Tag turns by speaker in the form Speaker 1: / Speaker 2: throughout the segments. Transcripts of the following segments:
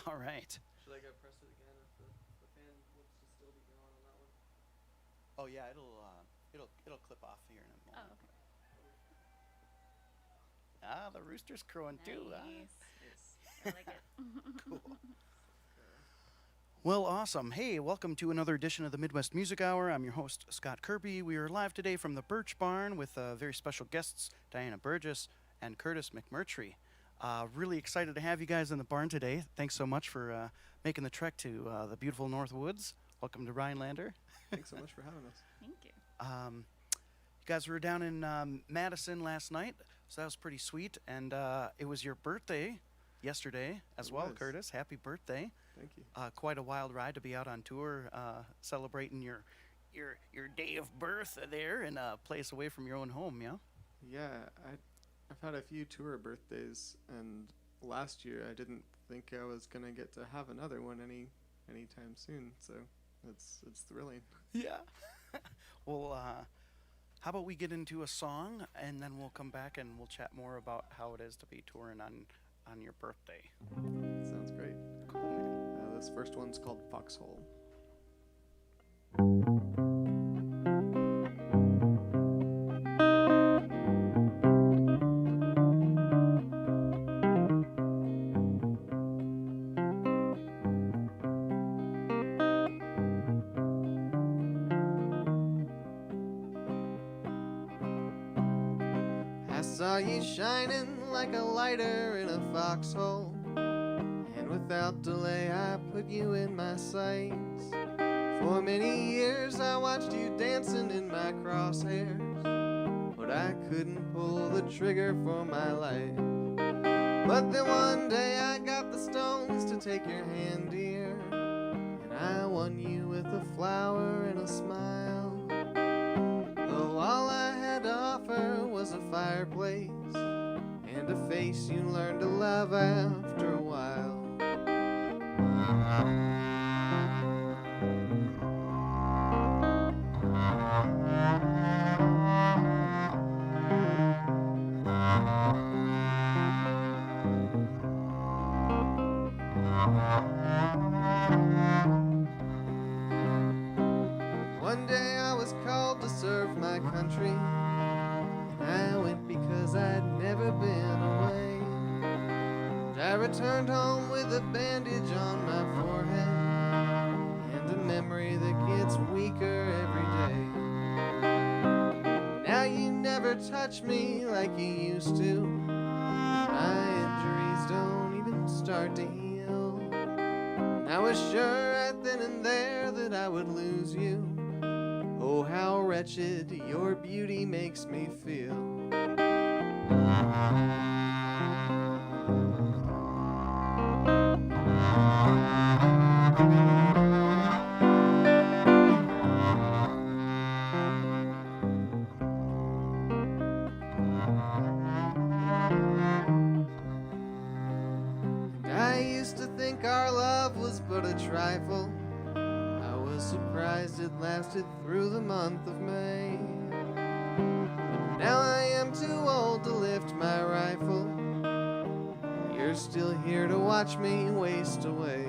Speaker 1: All right.
Speaker 2: Should I go press it again if the fan looks to still be going on that one?
Speaker 1: Oh yeah, it'll clip off here in a
Speaker 3: Oh,
Speaker 1: moment.
Speaker 3: okay.
Speaker 1: Ah, the rooster's crowing too.
Speaker 3: Nice.
Speaker 2: Yes.
Speaker 3: I like it.
Speaker 1: Cool. Well, awesome. Hey, welcome to another edition of the Midwest Music Hour. I'm your host, Scott Kirby. We are live today from the Bertsch Barn with very special guests, Dianna Burgess and Curtis McMurtry. Really excited to have you guys in the barn today. Thanks so much for making the trek to the beautiful North Woods. Welcome to Rhinelander.
Speaker 2: Thanks so much for having us.
Speaker 3: Thank you.
Speaker 1: You guys were down in Madison last night, so that was pretty sweet. And it was your birthday yesterday as
Speaker 2: It
Speaker 1: well,
Speaker 2: was.
Speaker 1: Curtis. Happy birthday.
Speaker 2: Thank you.
Speaker 1: Quite a wild ride to be out on tour, celebrating your day of birth there in a place away from your own home. Yeah.
Speaker 2: Yeah, I've had a few tour birthdays, and last year I didn't think I was gonna get to have another one anytime soon. So it's thrilling.
Speaker 1: Yeah. Well, how about we get into a song and then we'll come back and we'll chat more about how it is to be touring on your birthday.
Speaker 2: Sounds great.
Speaker 1: Cool, man.
Speaker 2: This first one's called Foxhole. I saw you shining like a lighter in a foxhole, and without delay I put you in my sights. For many years I watched you dancing in my crosshairs, but I couldn't pull the trigger for my life. But then one day I got the stones to take your hand, dear, and I won you with a flower and a smile. Though all I had to offer was a fireplace and a face you learned to love after a while. One day I was called to serve my country. I went because I'd never been away. And I returned home with a bandage on my forehead and a memory that gets weaker every day. Now you never touch me like you used to. My injuries don't even start to heal. And I was sure right then and there that I would lose you. Oh, how wretched your beauty makes me feel. And I used to think our love was but a trifle. I was surprised it lasted through the month of May. But now I am too old to lift my rifle. You're still here to watch me waste away.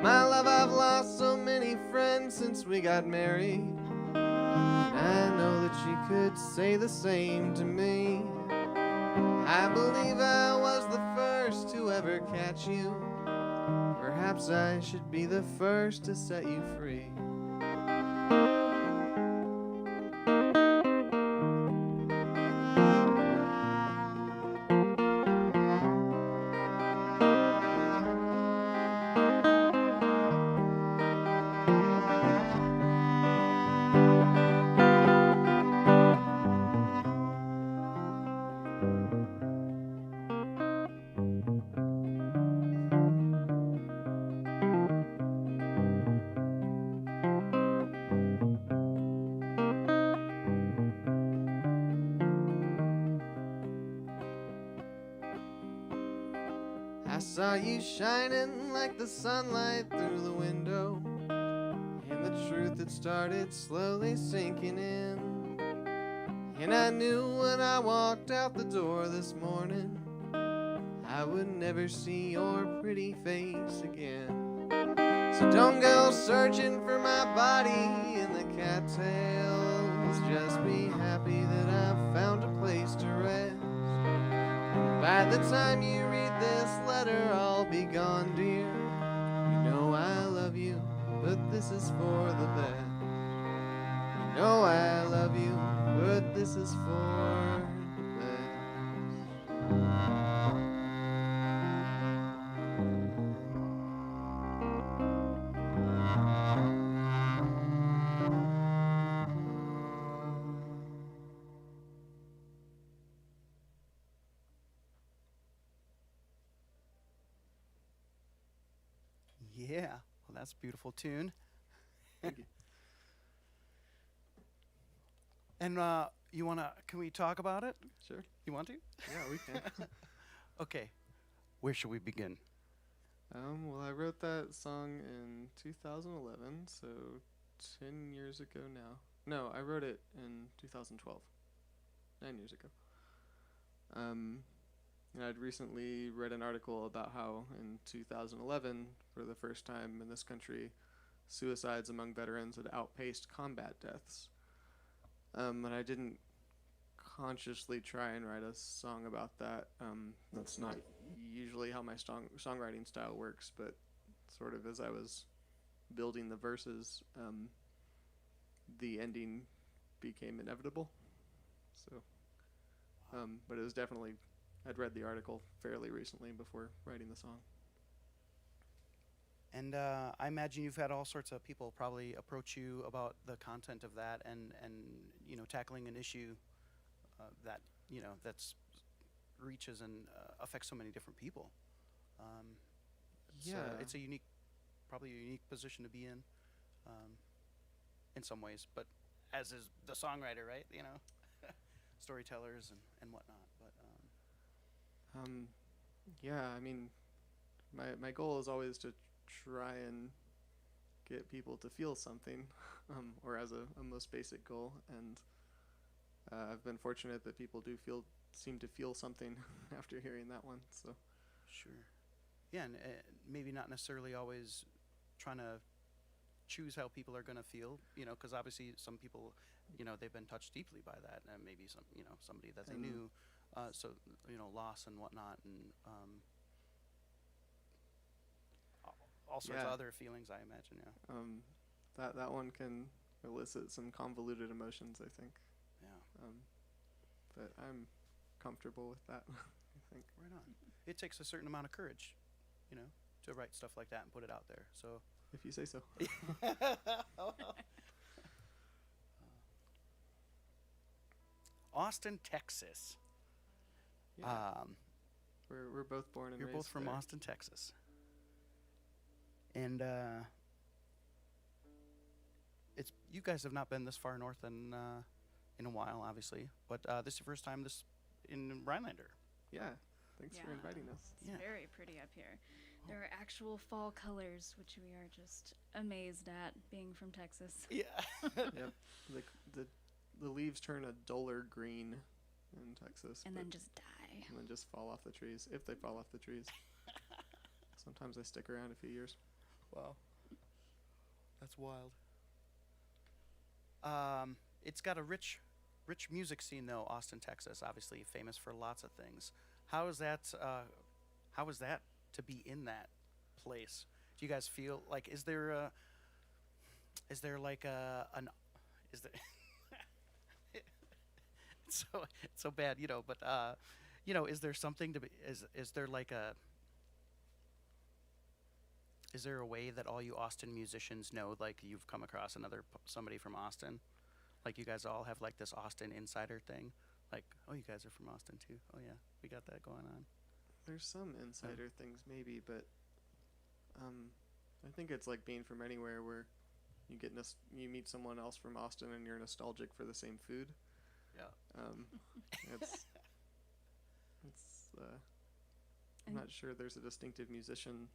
Speaker 2: My love, I've lost so many friends since we got married. And I know that you could say the same to me. I believe I was the first to ever catch you. Perhaps I should be the first to set you free. I saw you shining like the sunlight through the window, and the truth had started slowly sinking in. And I knew when I walked out the door this morning, I I would never see your pretty face again. So don't go searching for my body in the cattails. Just be happy that I've found a place to rest. By the time you read this letter, I'll be gone, dear. You know I love you, but this is for the best. You know I love you, but this is for the best.
Speaker 1: Yeah, well, that's a beautiful tune.
Speaker 2: Thank you.
Speaker 1: And you wanna? Can we talk about it?
Speaker 2: Sure.
Speaker 1: You want to?
Speaker 2: Yeah, we can.
Speaker 1: Okay. Where should we begin?
Speaker 2: Well, I wrote that song in 2011, so 10 years ago now. No, I wrote it in 2012, 9 years ago. And I'd recently read an article about how in 2011, for the first time in this country, suicides among veterans had outpaced combat deaths. And I didn't consciously try and write a song about that. That's not usually how my songwriting style works, but sort of as I was building the verses, the ending became inevitable. So, but it was definitely, I'd read the article fairly recently before writing the song.
Speaker 1: And I imagine you've had all sorts of people probably approach you about the content of that, and you know, tackling an issue that, you know, that's reaches and affects so many different people. It's a unique, probably a unique position to be in some ways. But as is the songwriter, right? You know, storytellers and whatnot. But
Speaker 2: Yeah, I mean, my goal is always to try and get people to feel something, or as a most basic goal. And I've been fortunate that people seem to feel something after hearing that one. So
Speaker 1: sure. Yeah, and maybe not necessarily always trying to choose how people are going to feel, you know, because obviously some people, you know, they've been touched deeply by that, and maybe some, you know, somebody that they knew, so, you know, loss and whatnot, and all sorts of other feelings, I imagine. Yeah.
Speaker 2: that one can elicit some convoluted emotions, I think.
Speaker 1: Yeah.
Speaker 2: But I'm comfortable with that. I think.
Speaker 1: Right on. It takes a certain amount of courage, you know, to write stuff like that and put it out there. So.
Speaker 2: If you say so.
Speaker 1: Austin, Texas.
Speaker 2: Yeah. We're both born and
Speaker 1: You're
Speaker 2: raised
Speaker 1: both from
Speaker 2: there.
Speaker 1: Austin, Texas. And it's you guys have not been this far north in a while, obviously. But this is your first time in Rhinelander.
Speaker 2: Yeah. Thanks for inviting us.
Speaker 3: It's very pretty up here. There are actual fall colors, which we are just amazed at, being from Texas.
Speaker 1: Yeah.
Speaker 2: Yep. The leaves turn a duller green in Texas.
Speaker 3: And then just die.
Speaker 2: And then just fall off the trees, if they fall off the trees. Sometimes they stick around a few years.
Speaker 1: Wow. That's wild. It's got a rich music scene, though, Austin, Texas, obviously famous for lots of things. How is that to be in that place? Do you guys feel like, is there it's so bad, you know, but you know, is there something to be, is there like is there a way that all you Austin musicians know, like you've come across somebody from Austin? Like you guys all have like this Austin insider thing? Like, oh, you guys are from Austin too. Oh yeah, we got that going on.
Speaker 2: There's some insider things maybe, but I think it's like being from anywhere where you meet someone else from Austin and you're nostalgic for the same food.
Speaker 1: Yeah.
Speaker 2: It's I'm not sure there's a distinctive musician.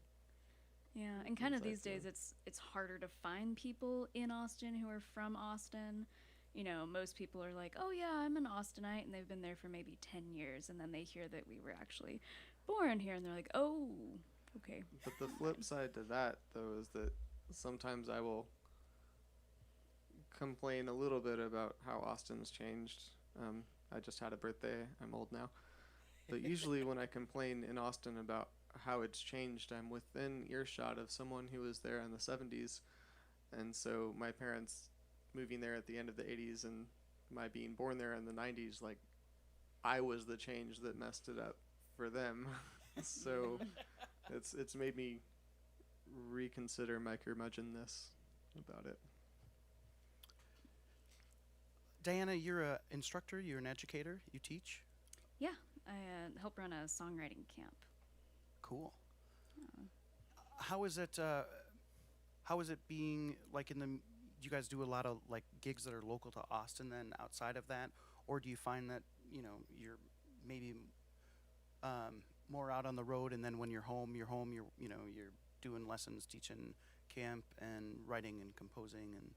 Speaker 3: Yeah, and kind of these
Speaker 2: inside
Speaker 3: days it's harder to find people in Austin who are from Austin. You know, most people are like, oh yeah, I'm an Austinite, and they've been there for maybe 10 years, and then they hear that we were actually born here, and they're like, oh, okay.
Speaker 2: But the flip side to that, though, is that sometimes I will complain a little bit about how Austin's changed. I just had a birthday. I'm old now. But usually when I complain in Austin about how it's changed, I'm within earshot of someone who was there in the 70s. And so my parents moving there at the end of the 80s and my being born there in the 90s, like, I was the change that messed it up for them. So it's made me reconsider my curmudgeonness about it.
Speaker 1: Dianna, you're an instructor, you're an educator, you teach?
Speaker 3: Yeah, I help run a songwriting camp.
Speaker 1: Cool.
Speaker 3: Yeah.
Speaker 1: How is it being like do you guys do a lot of like gigs that are local to Austin then outside of that? Or do you find that, you're maybe more out on the road, and then when you're home, you're doing lessons, teaching camp and writing and composing and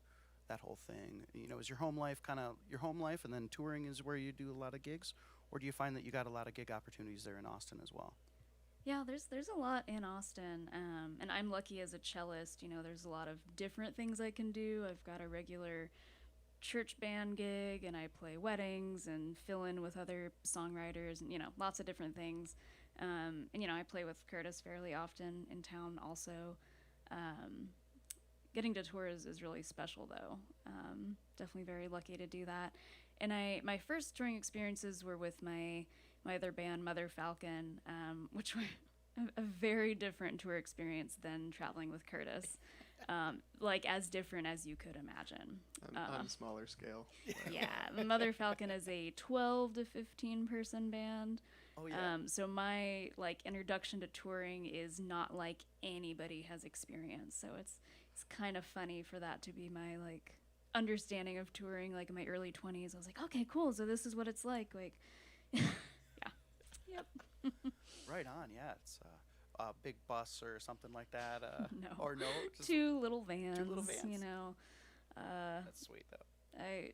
Speaker 1: that whole thing? Is your home life kind of your home life, and then touring is where you do a lot of gigs? Or do you find that you got a lot of gig opportunities there in Austin as well?
Speaker 3: Yeah, there's a lot in Austin, and I'm lucky as a cellist. There's a lot of different things I can do. I've got a regular church band gig, and I play weddings and fill in with other songwriters, and lots of different things. And I play with Curtis fairly often in town also. Getting to tour is really special though. Definitely very lucky to do that. And my first touring experiences were with my other band, Mother Falcon, which were a very different tour experience than traveling with Curtis. Like as different as you could imagine.
Speaker 2: On smaller scale.
Speaker 3: Yeah, Mother Falcon is a 12 to 15 person band.
Speaker 1: Oh yeah.
Speaker 3: So my introduction to touring is not like anybody has experienced. So it's kind of funny for that to be my understanding of touring. Like in my early 20s, I was like, okay, cool. So this is what it's like. Yeah. Yep.
Speaker 1: Right on. Yeah, it's a big bus or something like that.
Speaker 3: No.
Speaker 1: Or no. Just
Speaker 3: Two little vans.
Speaker 1: vans.
Speaker 3: That's
Speaker 1: sweet though.
Speaker 3: I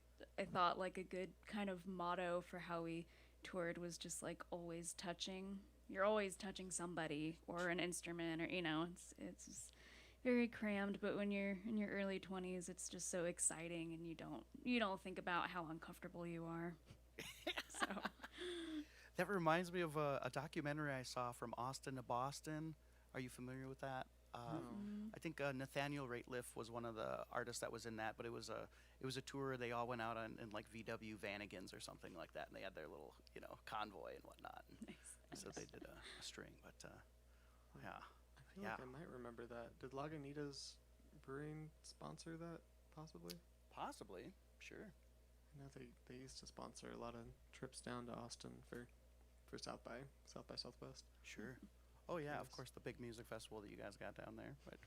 Speaker 3: thought a good kind of motto for how we toured was just always touching. You're always touching somebody or an instrument, or it's just very crammed. But when you're in your early 20s, it's just so exciting, and you don't think about how uncomfortable you are. So
Speaker 1: That reminds me of a documentary I saw, From Austin to Boston. Are you familiar with that? I think Nathaniel Rateliff was one of the artists that was in that, but it was a tour. They all went out in VW Vanagons or something like that, and they had their little convoy and whatnot. And
Speaker 3: nice.
Speaker 1: so they did a string, but yeah.
Speaker 2: I feel like I might remember that. Did Lagunitas Brewing sponsor that, possibly?
Speaker 1: Possibly, sure.
Speaker 2: I know they used to sponsor a lot of trips down to Austin for South by Southwest.
Speaker 1: Sure. Oh yeah, of
Speaker 2: Nice.
Speaker 1: course, the big music festival that you guys got down there. But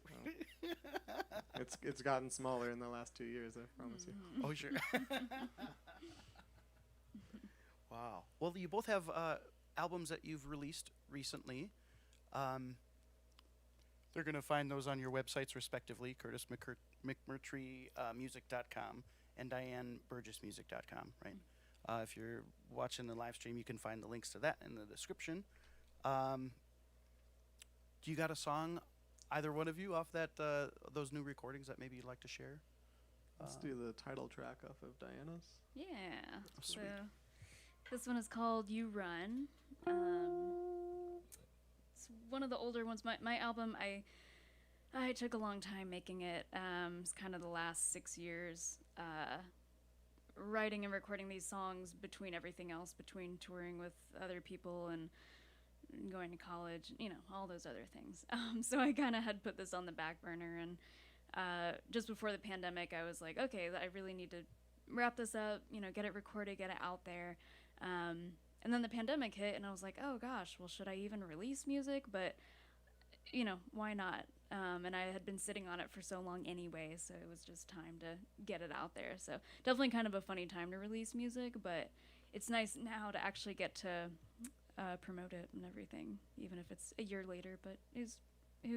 Speaker 2: It's gotten smaller in the last 2 years, I promise you.
Speaker 1: oh sure. Wow. Well, you both have albums that you've released recently. They're going to find those on your websites respectively, Curtis McMurtry music.com and Dianne BurgessMusic.com, right? If you're watching the live stream, you can find the links to that in the description. Do you got a song, either one of you, off those new recordings that maybe you'd like to share?
Speaker 2: Let's do the title track off of Diana's.
Speaker 3: Yeah. So
Speaker 1: Sweet.
Speaker 3: this one is called You Run. It's one of the older ones. My album, I took a long time making it. It's kind of the last 6 years writing and recording these songs between everything else, between touring with other people and going to college, all those other things. So I kind of had put this on the back burner, and just before the pandemic, I was like, okay, I really need to wrap this up, get it recorded, get it out there. And then the pandemic hit, and I was like, oh gosh, well, should I even release music? But, why not? And I had been sitting on it for so long anyway, so it was just time to get it out there. So definitely kind of a funny time to release music, but it's nice now to actually get to promote it and everything, even if it's a year later. But who's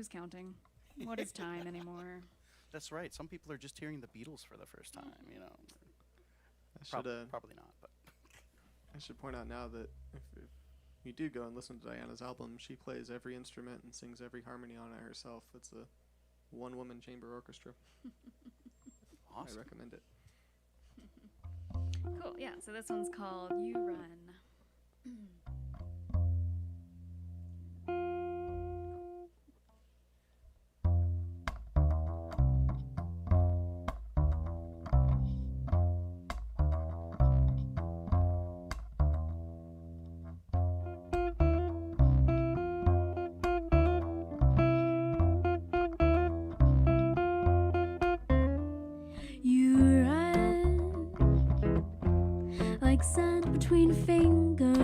Speaker 3: counting? What is time anymore?
Speaker 1: That's right. Some people are just hearing the Beatles for the first time,
Speaker 2: I should
Speaker 1: Probably not, but
Speaker 2: I should point out now that if you do go and listen to Dianna's album, she plays every instrument and sings every harmony on it herself. It's a one-woman chamber orchestra.
Speaker 1: Awesome.
Speaker 2: I recommend it.
Speaker 3: Cool. Yeah. So this one's called "You Run." You run like sand between fingers.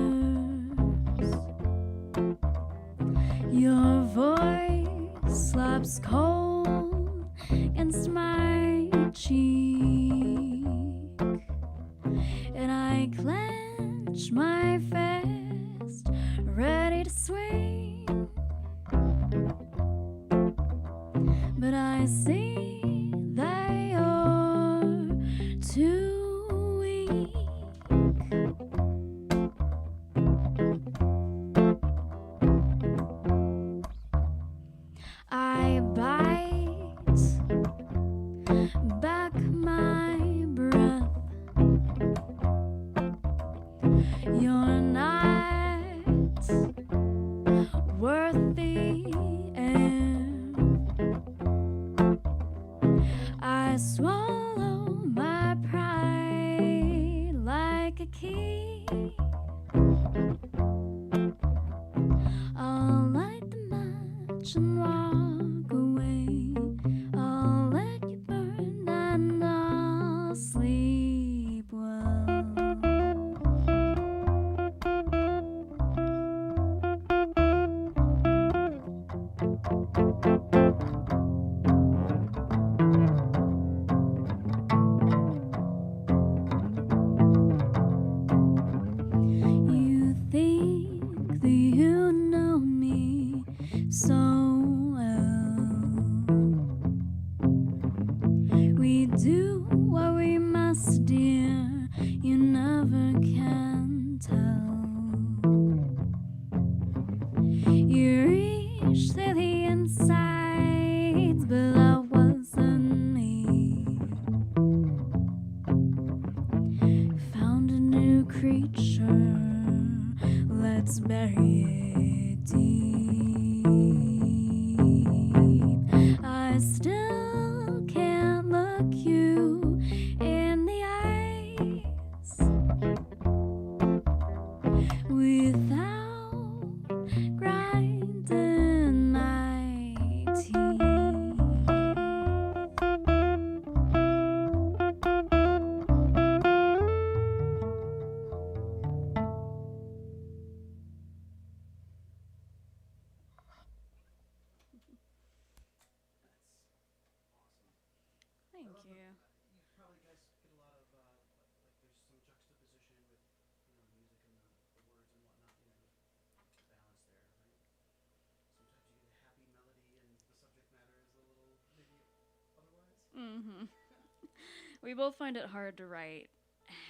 Speaker 3: Your voice slaps cold against my cheek, and I clench my fist, ready to swing. But I see that you're too weak. I bite back my breath. You're not worth the air. I swallow my pride like a key. I'll light the match and walk away. I'll let you burn and I'll sleep well. You think that you know me so well. We do what we must, dear. You never can tell. You reach to the insides, but that wasn't me. Found a new creature, let's bury it deep. I still can't look you in the eyes without grinding my teeth. Thank you.
Speaker 1: You probably guys get a lot of like there's some juxtaposition with the music and the words and whatnot. The balance there, right? Sometimes you get a happy melody and the subject matter is a little maybe otherwise.
Speaker 3: Mm-hmm. We both find it hard to write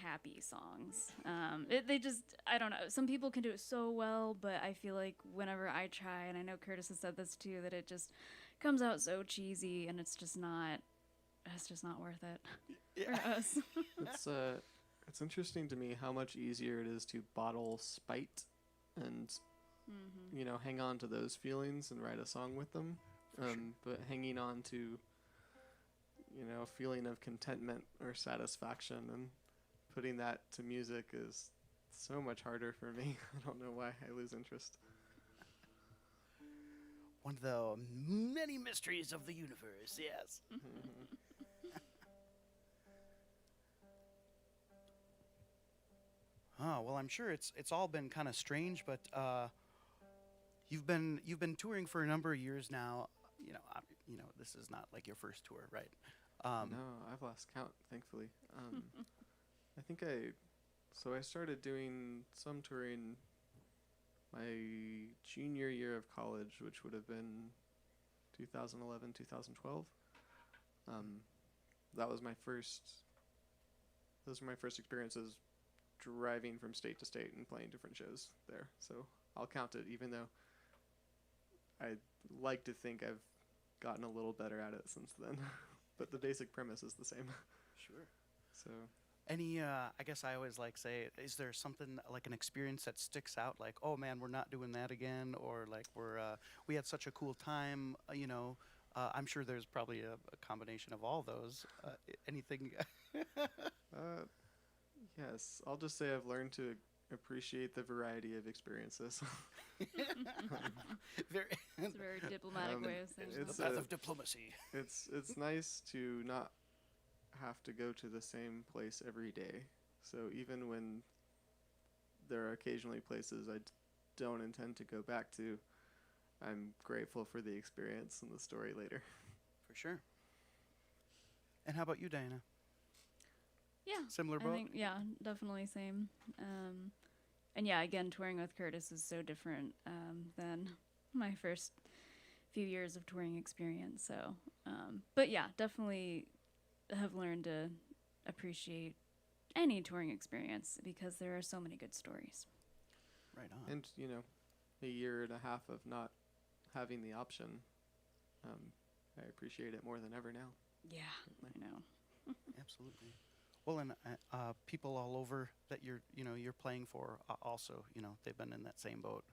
Speaker 3: happy songs. They just, I don't know. Some people can do it so well, but I feel like whenever I try, and I know Curtis has said this too, that it just comes out so cheesy, and it's just not worth it for us.
Speaker 2: It's interesting to me how much easier it is to bottle spite and hang on to those feelings and write a song with them. But hanging on to a feeling of contentment or satisfaction and putting that to music is so much harder for me. I don't know why I lose interest.
Speaker 1: One of the many mysteries of the universe, yes. Oh, well, I'm sure it's all been kind of strange, but you've been touring for a number of years now. This is not like your first tour, right?
Speaker 2: No, I've lost count, thankfully. I think I started doing some touring my junior year of college, which would have been 2011, 2012. Those were my first experiences driving from state to state and playing different shows there. So I'll count it, even though I like to think I've gotten a little better at it since then. But the basic premise is the same.
Speaker 1: Sure.
Speaker 2: So
Speaker 1: Any, I guess I always like say, is there something like an experience that sticks out? Like, oh man, we're not doing that again, or like we had such a cool time. I'm sure there's probably a combination of all those. Anything?
Speaker 2: uh, yes, I'll just say I've learned to appreciate the variety of experiences.
Speaker 1: Very.
Speaker 3: It's a very diplomatic way of saying
Speaker 1: The
Speaker 2: it's
Speaker 1: path
Speaker 2: a-
Speaker 1: of diplomacy.
Speaker 2: It's nice to not have to go to the same place every day. So even when there are occasionally places don't intend to go back to, I'm grateful for the experience and the story later.
Speaker 1: For sure. And how about you, Diana?
Speaker 3: Yeah.
Speaker 1: Similar
Speaker 3: I
Speaker 1: boat?
Speaker 3: think, yeah, definitely same. And yeah, again, touring with Curtis is so different than my first few years of touring experience. So, but yeah, definitely have learned to appreciate any touring experience because there are so many good stories.
Speaker 1: Right on.
Speaker 2: And, a year and a half of not having the option, I appreciate it more than ever now.
Speaker 3: Yeah, I know.
Speaker 1: Absolutely. Well, and people all over that you're playing for also, they've been in that same boat.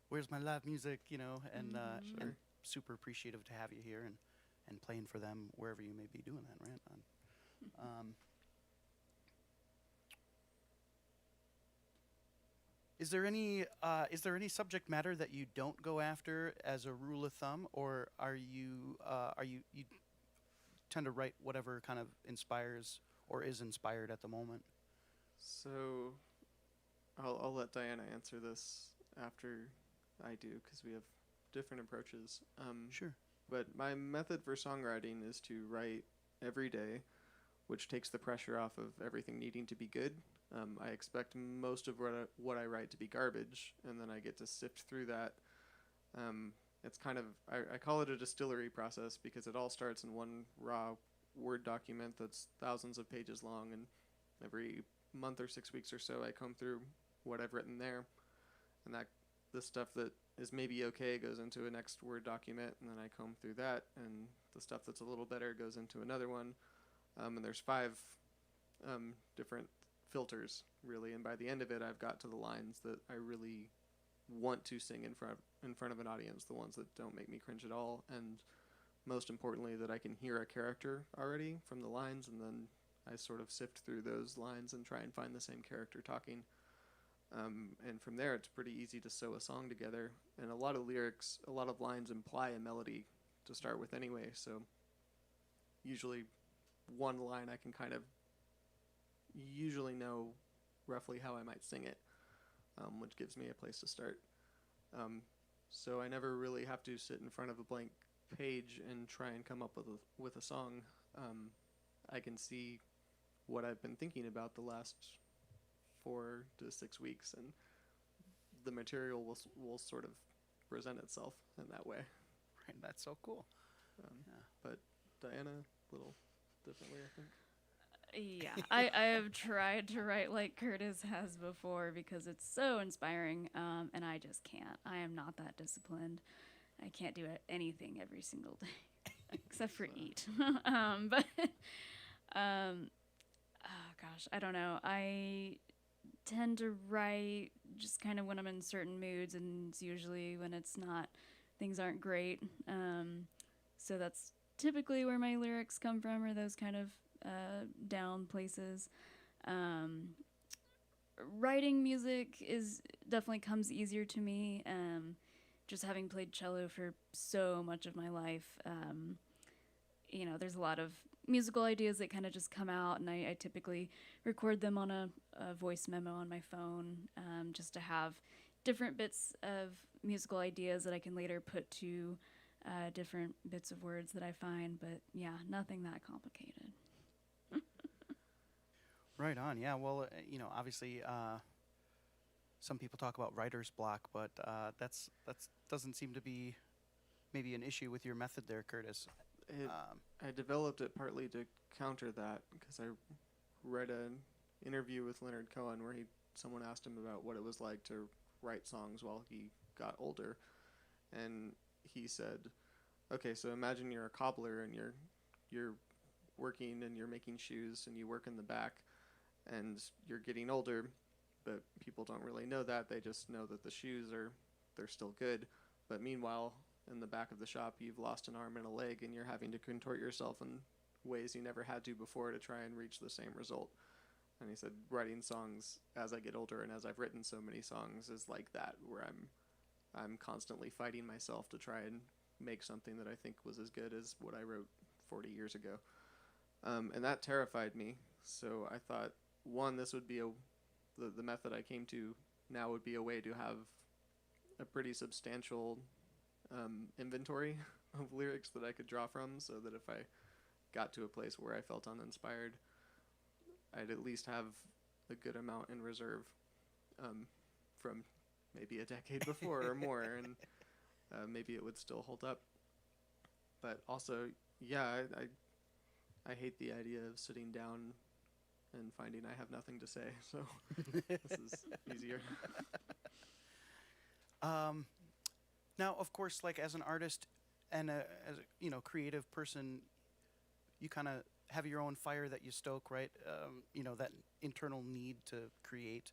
Speaker 1: Where's my live music, and
Speaker 2: Sure.
Speaker 1: and super appreciative to have you here and playing for them wherever you may be doing that, right? Is there any subject matter that you don't go after as a rule of thumb, or are you tend to write whatever kind of inspires or is inspired at the moment?
Speaker 2: So I'll let Diana answer this after I do because we have different approaches.
Speaker 1: Sure.
Speaker 2: But my method for songwriting is to write every day, which takes the pressure off of everything needing to be good. I expect most of what I write to be garbage, and then I get to sift through that. It's kind of, I call it a distillery process because it all starts in one raw Word document that's thousands of pages long, and every month or 6 weeks or so I comb through what I've written there, and that the stuff that is maybe okay goes into a next Word document, and then I comb through that, and the stuff that's a little better goes into another one. And there's 5 different filters, really, and by the end of it, I've got to the lines that I really want to sing in front of an audience, the ones that don't make me cringe at all, and most importantly, that I can hear a character already from the lines, and then I sort of sift through those lines and try and find the same character talking. And from there, it's pretty easy to sew a song together. And a lot of lines imply a melody to start with anyway, so usually one line I can kind of usually know roughly how I might sing it, which gives me a place to start. So I never really have to sit in front of a blank page and try and come up with a song. I can see what I've been thinking about the last 4 to 6 weeks, and the material will sort of present itself in that way.
Speaker 1: Right, that's so cool.
Speaker 2: But Diana, a little differently, I think.
Speaker 3: Yeah, I have tried to write like Curtis has before because it's so inspiring, and I just can't. I am not that disciplined. I can't do anything every single day except for eat. But oh gosh, I don't know. I tend to write just kind of when I'm in certain moods, and it's usually when things aren't great. So that's typically where my lyrics come from, or those kind of down places. Writing music definitely comes easier to me. Just having played cello for so much of my life, there's a lot of musical ideas that kind of just come out, and I typically record them on a voice memo on my phone, just to have different bits of musical ideas that I can later put to different bits of words that I find. But yeah, nothing that complicated.
Speaker 1: Right on. Yeah. Well, obviously, some people talk about writer's block, but that's doesn't seem to be maybe an issue with your method there, Curtis.
Speaker 2: I developed it partly to counter that because I read a interview with Leonard Cohen where someone asked him about what it was like to write songs while he got older, and he said, "Okay, so imagine you're a cobbler and you're working and you're making shoes and you work in the back, and you're getting older, but people don't really know that. They just know that the shoes they're still good, but meanwhile." In the back of the shop, you've lost an arm and a leg, and you're having to contort yourself in ways you never had to before to try and reach the same result. And he said, writing songs as I get older and as I've written so many songs is like that, where I'm constantly fighting myself to try and make something that I think was as good as what I wrote 40 years ago. And that terrified me. So I thought, one, this would be the method I came to now would be a way to have a pretty substantial inventory of lyrics that I could draw from, so that if I got to a place where I felt uninspired, I'd at least have a good amount in reserve from maybe a decade before or more, and maybe it would still hold up. But also, yeah, I hate the idea of sitting down and finding I have nothing to say, so this is easier.
Speaker 1: Now, of course, like as an artist and as a creative person, you kind of have your own fire that you stoke, right? That internal need to create.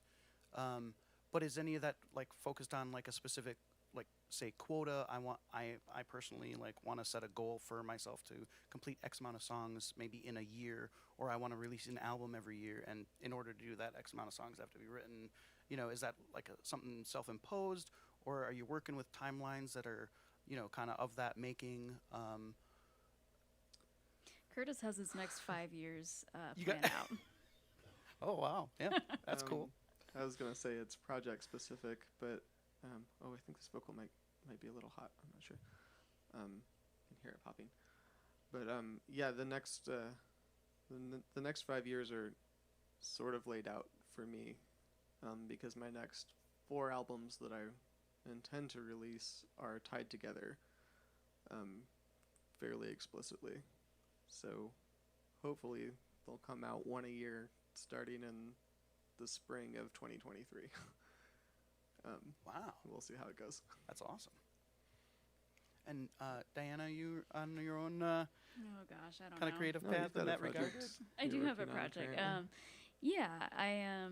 Speaker 1: But is any of that like focused on like a specific, like say quota? I personally like want to set a goal for myself to complete X amount of songs maybe in a year, or I want to release an album every year, and in order to do that, X amount of songs have to be written. Is that like something self-imposed, or are you working with timelines that are kind of that making?
Speaker 3: Curtis has his next 5 years
Speaker 1: You
Speaker 3: planned
Speaker 1: got-
Speaker 3: out.
Speaker 1: Oh wow, yeah, that's cool.
Speaker 2: I was gonna say it's project specific, but I think this vocal might be a little hot. I'm not sure. I can hear it popping. But yeah, the next the next 5 years are sort of laid out for me, because my next 4 albums that I intend to release are tied together fairly explicitly. So hopefully they'll come out one a year starting in the spring of 2023.
Speaker 1: Wow,
Speaker 2: We'll see how it goes.
Speaker 1: that's awesome. And Dianna, you on your own
Speaker 3: Oh gosh, I don't
Speaker 1: kind
Speaker 3: know.
Speaker 1: of creative
Speaker 2: No, you've
Speaker 1: path
Speaker 2: got
Speaker 1: in
Speaker 2: a
Speaker 1: that regard?
Speaker 2: project.
Speaker 3: I
Speaker 2: you're
Speaker 3: do have a
Speaker 2: working on
Speaker 3: project.
Speaker 2: currently.
Speaker 3: Yeah, I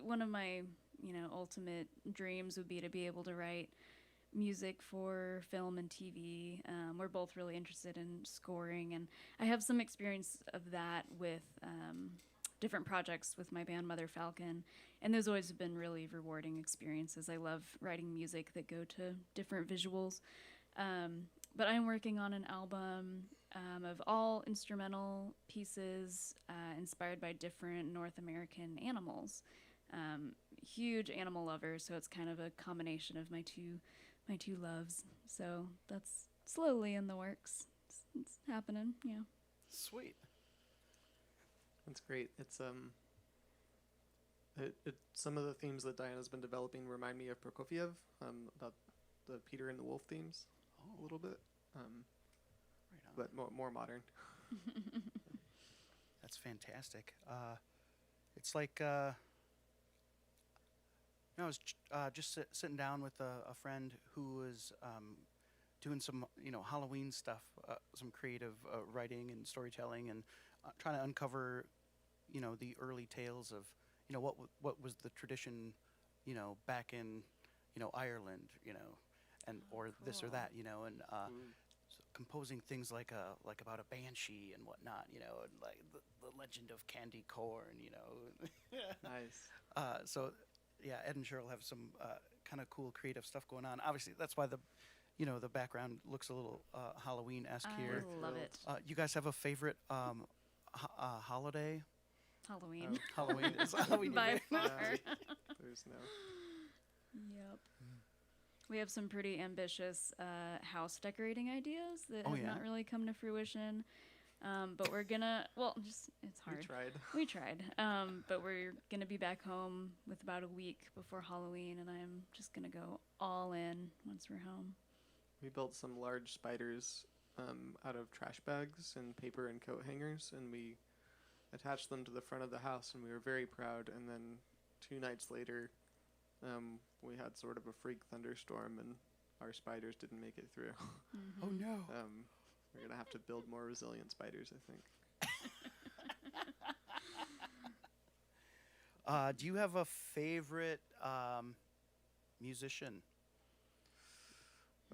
Speaker 3: one of my ultimate dreams would be to be able to write music for film and TV. We're both really interested in scoring, and I have some experience of that with different projects with my band Mother Falcon, and those always have been really rewarding experiences. I love writing music that go to different visuals. But I'm working on an album of all instrumental pieces inspired by different North American animals. Huge animal lover, so it's kind of a combination of my two loves. So that's slowly in the works. It's happening, yeah.
Speaker 1: Sweet.
Speaker 2: That's great. It's some of the themes that Diana's been developing remind me of Prokofiev, about the Peter and the Wolf themes a little bit,
Speaker 1: Right on.
Speaker 2: but more modern.
Speaker 1: That's fantastic. It's like I was just sitting down with a friend who was doing some Halloween stuff, some creative writing and storytelling, and trying to uncover the early tales of what was the tradition back in Ireland, and or this or
Speaker 3: Cool.
Speaker 1: that, and so composing things like about a banshee and whatnot, and like the legend of candy corn,
Speaker 2: Nice.
Speaker 1: So yeah, Ed and Cheryl have some kind of cool creative stuff going on. Obviously, that's why the background looks a little Halloween-esque here.
Speaker 3: I love it.
Speaker 1: You guys have a favorite holiday?
Speaker 3: Halloween.
Speaker 1: Halloween is Halloween. your
Speaker 3: By
Speaker 1: favorite?
Speaker 3: far.
Speaker 2: There's no.
Speaker 3: Yep. We have some pretty ambitious house decorating ideas that
Speaker 1: Oh,
Speaker 3: have
Speaker 1: yeah?
Speaker 3: not really come to fruition. But we're gonna, it's hard.
Speaker 2: We tried.
Speaker 3: We tried. But we're gonna be back home with about a week before Halloween, and I'm just gonna go all in once we're home.
Speaker 2: We built some large spiders out of trash bags and paper and coat hangers, and we attached them to the front of the house, and we were very proud. And then 2 nights later, we had sort of a freak thunderstorm, and our spiders didn't make it through.
Speaker 1: Oh no.
Speaker 2: We're gonna have to build more resilient spiders, I think.
Speaker 1: Do you have a favorite musician?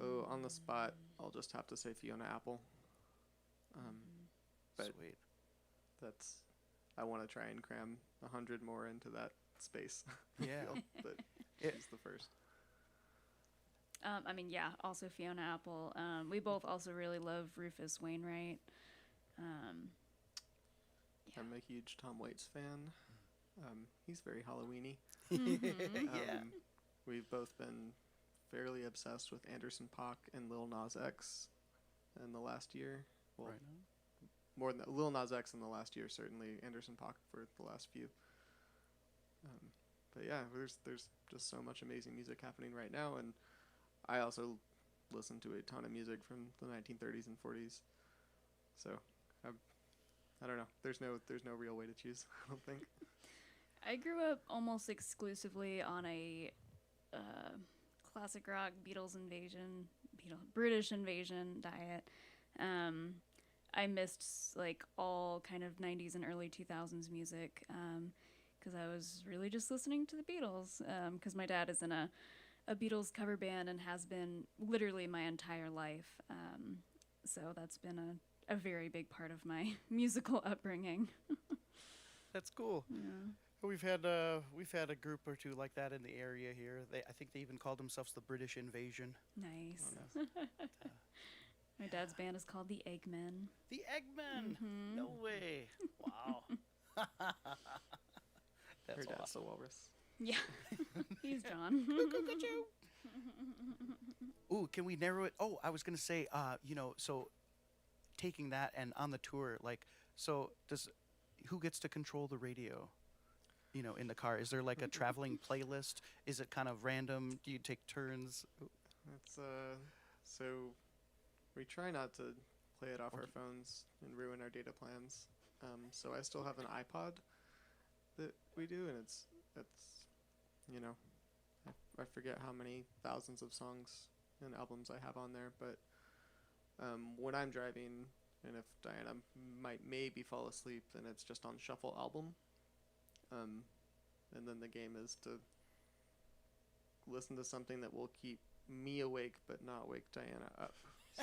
Speaker 2: Oh, on the spot, I'll just have to say Fiona Apple. But
Speaker 1: Sweet.
Speaker 2: that's, I want to try and cram 100 more into that space. I
Speaker 1: Yeah.
Speaker 2: feel, but
Speaker 1: It-
Speaker 2: she's the first.
Speaker 3: I mean, yeah, also Fiona Apple. We both also really love Rufus Wainwright. Yeah.
Speaker 2: I'm a huge Tom Waits fan. He's very Halloween-y.
Speaker 1: Yeah.
Speaker 2: We've both been fairly obsessed with Anderson .Paak and Lil Nas X in the last year. Well,
Speaker 1: Right.
Speaker 2: more than Lil Nas X in the last year, certainly Anderson .Paak for the last few. But yeah, there's just so much amazing music happening right now, and I also listen to a ton of music from the 1930s and 40s. So I don't know. There's no real way to choose, I don't think.
Speaker 3: I grew up almost exclusively on a classic rock British invasion diet. I missed like all kind of 90s and early 2000s music because I was really just listening to the Beatles because my dad is in a Beatles cover band and has been literally my entire life. So that's been a very big part of my musical upbringing.
Speaker 1: That's cool.
Speaker 3: Yeah.
Speaker 1: We've had a group or two like that in the area here. I think they even called themselves the British Invasion.
Speaker 3: Nice.
Speaker 2: Oh,
Speaker 3: My dad's band is called the Eggmen.
Speaker 1: The Eggmen.
Speaker 3: Mhm.
Speaker 1: No way. Wow. That's
Speaker 2: Her dad's
Speaker 1: awesome.
Speaker 2: the walrus.
Speaker 3: Yeah, he's John.
Speaker 1: Ooh, can we narrow it? Oh, I was gonna say, so taking that and on the tour, like, so who gets to control the radio? In the car, is there like a traveling playlist? Is it kind of random? Do you take turns?
Speaker 2: That's so we try not to play it off our phones and ruin our data plans. So I still have an iPod that we do, and it's I forget how many thousands of songs and albums I have on there, but when I'm driving, and if Dianna might maybe fall asleep, then it's just on shuffle album. And then the game is to listen to something that will keep me awake but not wake Dianna up.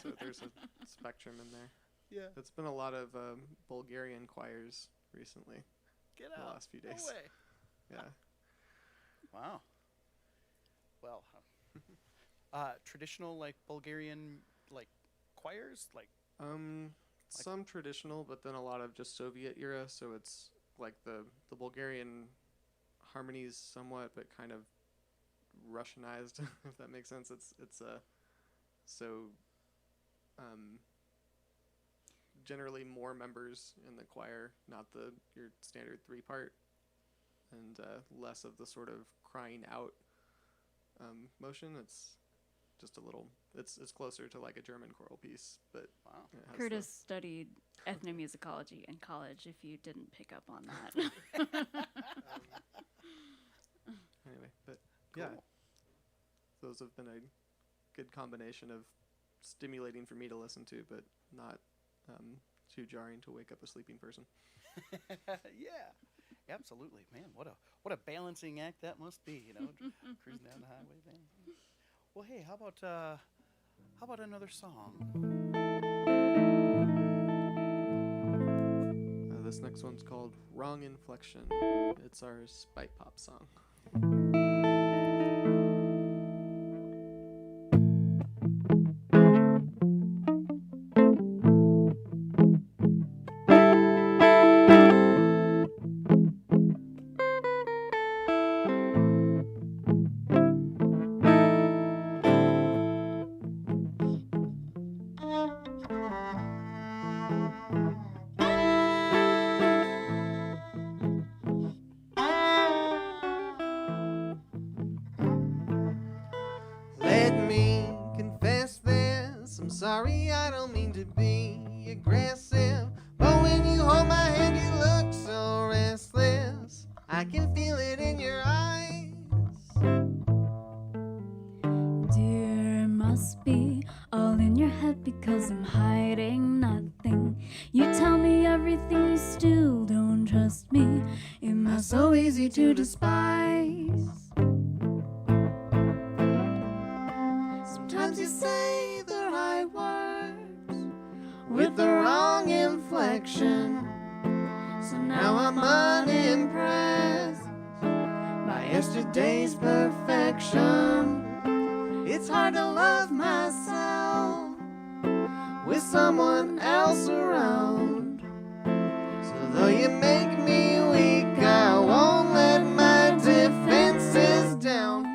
Speaker 2: So there's a spectrum in there.
Speaker 1: Yeah.
Speaker 2: It's been a lot of Bulgarian choirs recently,
Speaker 1: Get
Speaker 2: the
Speaker 1: out.
Speaker 2: last few
Speaker 1: No
Speaker 2: days.
Speaker 1: way.
Speaker 2: Yeah.
Speaker 1: Wow. Well, traditional like Bulgarian like choirs, like
Speaker 2: Some traditional, but then a lot of just Soviet era. So it's like the Bulgarian harmonies somewhat, but kind of Russianized, if that makes sense. Generally more members in the choir, not your standard 3-part, and less of the sort of crying out motion. It's just a little. It's closer to like a German choral piece, but
Speaker 1: wow.
Speaker 2: it has
Speaker 3: Curtis studied ethnomusicology in college, if you didn't pick up on that.
Speaker 2: anyway, but
Speaker 1: Cool.
Speaker 2: yeah, those have been a good combination of stimulating for me to listen to, but not too jarring to wake up a sleeping person.
Speaker 1: Yeah, absolutely, man. What a balancing act that must be, cruising down the highway, man. Well, hey, how about another song?
Speaker 2: This next one's called Wrong Inflection. It's our spite pop song. Let me confess this. I'm sorry, I don't mean to be aggressive, but when you hold my hand, you look so
Speaker 3: 'cause I'm hiding nothing. You tell me everything, you still don't trust me. Am I so easy to despise?
Speaker 2: Sometimes you say the right words with the wrong inflection. So now I'm unimpressed by yesterday's perfection. It's hard to love myself with someone else around. So though you make me weak, I won't let my defenses down.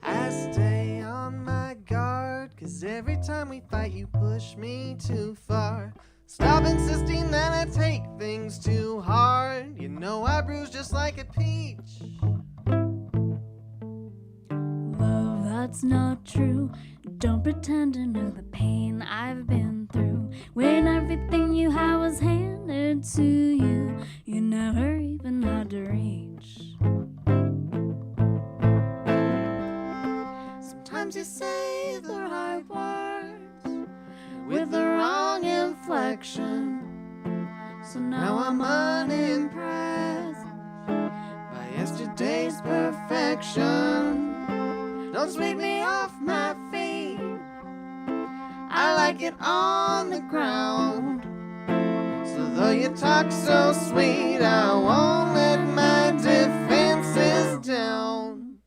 Speaker 2: I stay on my guard, 'cause every time we fight you push me too far. Stop insisting that I take things too hard. You know I bruise just like a peach.
Speaker 3: Love, that's not true. Don't pretend to know the pain I've been through. When everything you had was handed to you, you never even had to reach.
Speaker 2: Sometimes you say the right words with the wrong inflection. So now I'm unimpressed by yesterday's perfection. Don't sweep me off my feet, I like it on the ground. So though you talk so sweet, I won't let my defenses down.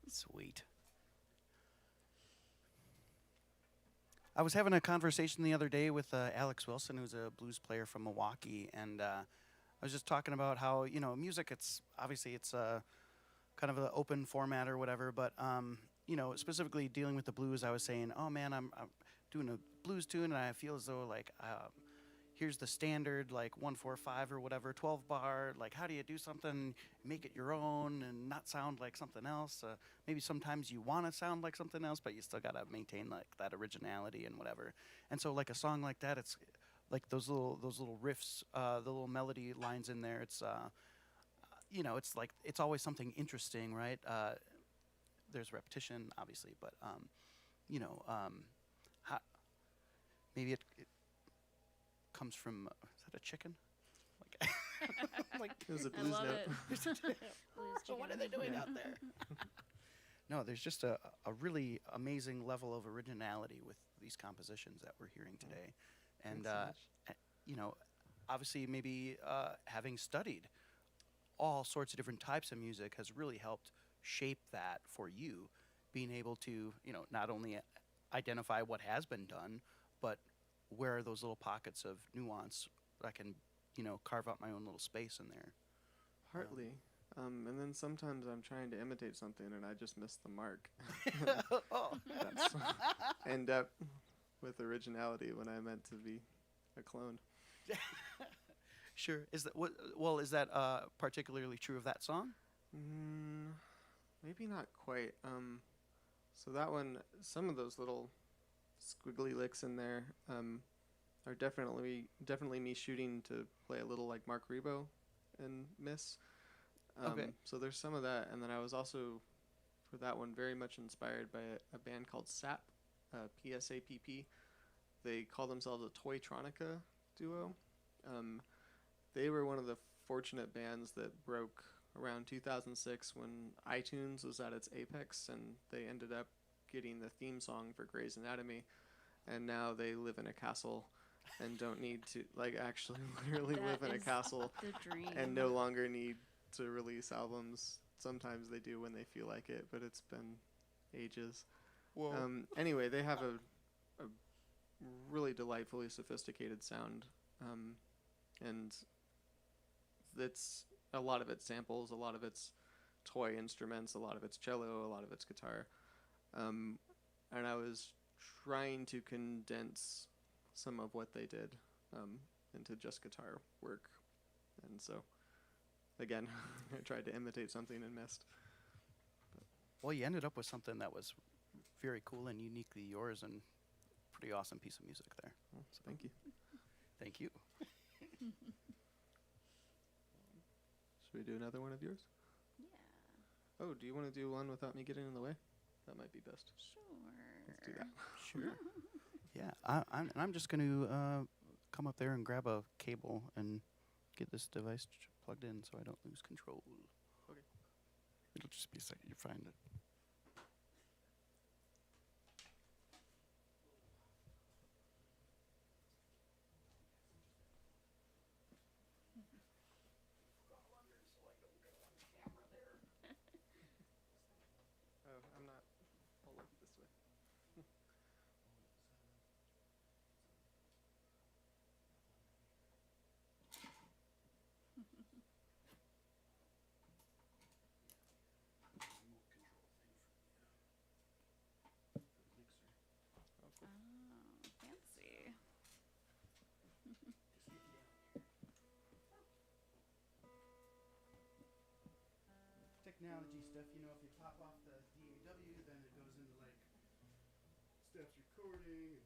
Speaker 1: Sweet. I was having a conversation the other day with Alex Wilson, who's a blues player from Milwaukee, and I was just talking about how, you know, music, it's obviously it's kind of an open format or whatever, but you know, specifically dealing with the blues, I was saying, oh man, I'm doing a blues tune, and I feel as though like here's the standard like 1-4-5 or whatever 12 bar. Like, how do you do something, make it your own, and not sound like something else? Maybe sometimes you want to sound like something else, but you still gotta maintain like that originality and whatever. And so like a song like that, it's like those little riffs, the little melody lines in there. It's you know, it's like it's always something interesting, right? There's repetition, obviously, but you know, how, maybe it comes from is that a chicken? Like, like
Speaker 2: It was a
Speaker 3: I
Speaker 2: blues
Speaker 3: love
Speaker 2: note.
Speaker 3: it.
Speaker 1: so what are they doing out there? No, there's just a really amazing level of originality with these compositions that we're hearing today, and
Speaker 2: Thanks so much.
Speaker 1: you know, obviously maybe having studied all sorts of different types of music has really helped shape that for you, being able to, you know, not only identify what has been done, but where are those little pockets of nuance that I can, you know, carve out my own little space in there.
Speaker 2: Partly. And then sometimes I'm trying to imitate something and I just miss the mark.
Speaker 1: Oh.
Speaker 2: That's end up with originality when I meant to be a clone.
Speaker 1: Sure. Is that what? Well, is that particularly true of that song?
Speaker 2: Maybe not quite. So that one, some of those little squiggly licks in there are definitely me shooting to play a little like Mark Rebo and Miss.
Speaker 1: Okay.
Speaker 2: So there's some of that, and then I was also for that one very much inspired by a band called SAP, PSAPP. They call themselves a Toytronica duo. They were one of the fortunate bands that broke around 2006 when iTunes was at its apex, and they ended up getting the theme song for Grey's Anatomy, and now they live in a castle and don't need to, like, actually literally live in a castle
Speaker 3: The dream.
Speaker 2: and no longer need to release albums. Sometimes they do when they feel like it, but it's been ages.
Speaker 1: Whoa.
Speaker 2: Anyway, they have a really delightfully sophisticated sound, and it's a lot of it's samples, a lot of it's toy instruments. A lot of it's cello, a lot of it's guitar. And I was trying to condense some of what they did into just guitar work. And so, again, I tried to imitate something and missed.
Speaker 1: Well, you ended up with something that was very cool and uniquely yours, and pretty awesome piece of music there.
Speaker 2: Well, so thank you.
Speaker 1: Thank you.
Speaker 2: Should we do another one of yours?
Speaker 3: Yeah.
Speaker 2: Oh, do you want to do one without me getting in the way? That might be best.
Speaker 3: Sure.
Speaker 2: Let's do that.
Speaker 1: Sure. Yeah, I'm just going to come up there and grab a cable and get this device plugged in so I don't lose control.
Speaker 2: Okay.
Speaker 1: It'll just be a second you find it.
Speaker 2: Oh, I'm not. I'll look this way.
Speaker 3: Oh, fancy.
Speaker 1: Technology stuff, you know, if you pop off the DAW, then it goes into like steps recording, and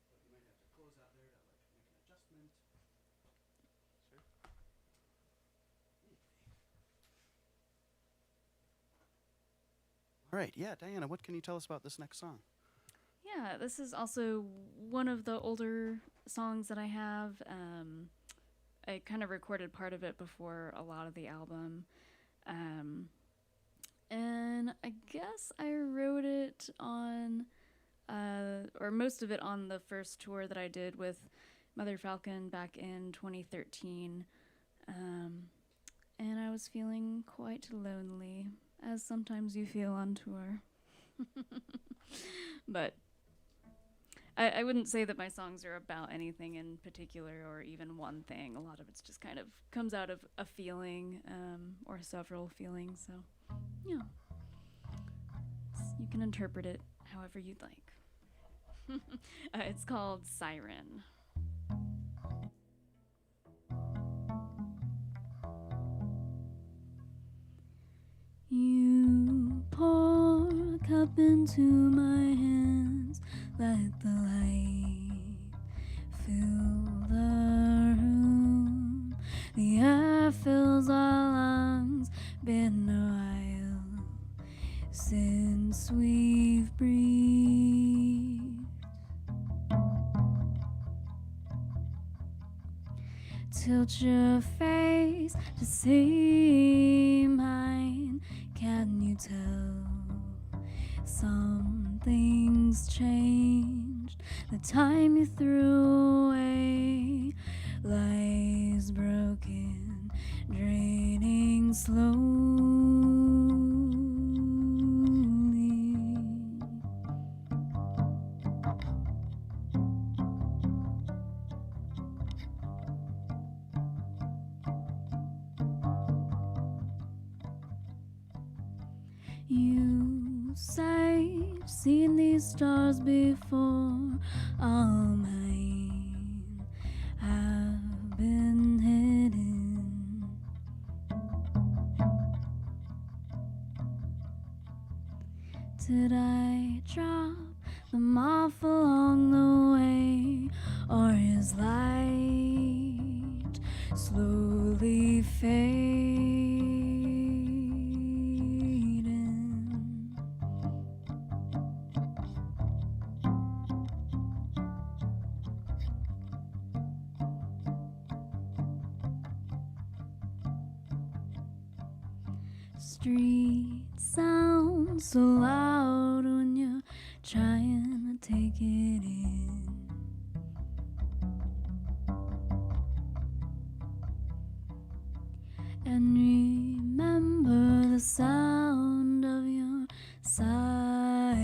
Speaker 1: but you might have to close out there to like make an adjustment.
Speaker 2: Sure.
Speaker 1: All right, yeah, Dianna, what can you tell us about this next song?
Speaker 3: Yeah, this is also one of the older songs that I have. I kind of recorded part of it before a lot of the album. And I guess I wrote it on, or most of it on the first tour that I did with Mother Falcon back in 2013. And I was feeling quite lonely, as sometimes you feel on tour. But I wouldn't say that my songs are about anything in particular or even one thing. A lot of it's just kind of comes out of a feeling or several feelings. So, yeah. You can interpret it however you'd like. It's called Siren. You pour a cup into my hands, let the light fill the room. The air fills our lungs, been a while since we've breathed. Tilt your face to see mine. Can you tell something's changed? The time you threw away lies broken, draining slowly. You say you've seen these stars before, all mine have been hidden. Did I drop them off along the way, or is light slowly fading? Street sounds so loud when you're trying to take it in. And remember the sound of your siren.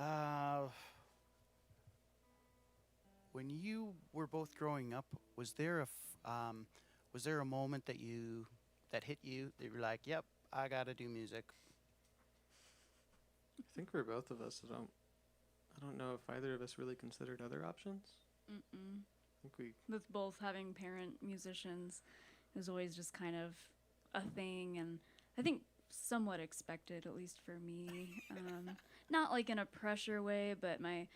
Speaker 1: Uh, when you were both growing up, was there a moment that hit you that you were like, "Yep, I gotta do music."
Speaker 2: I think for both of us, I don't know if either of us really considered other options.
Speaker 3: Mm-mm.
Speaker 2: I think we
Speaker 3: With both having parent musicians, it was always just kind of a thing, and I think somewhat expected, at least for me. Not like in a pressure way, but my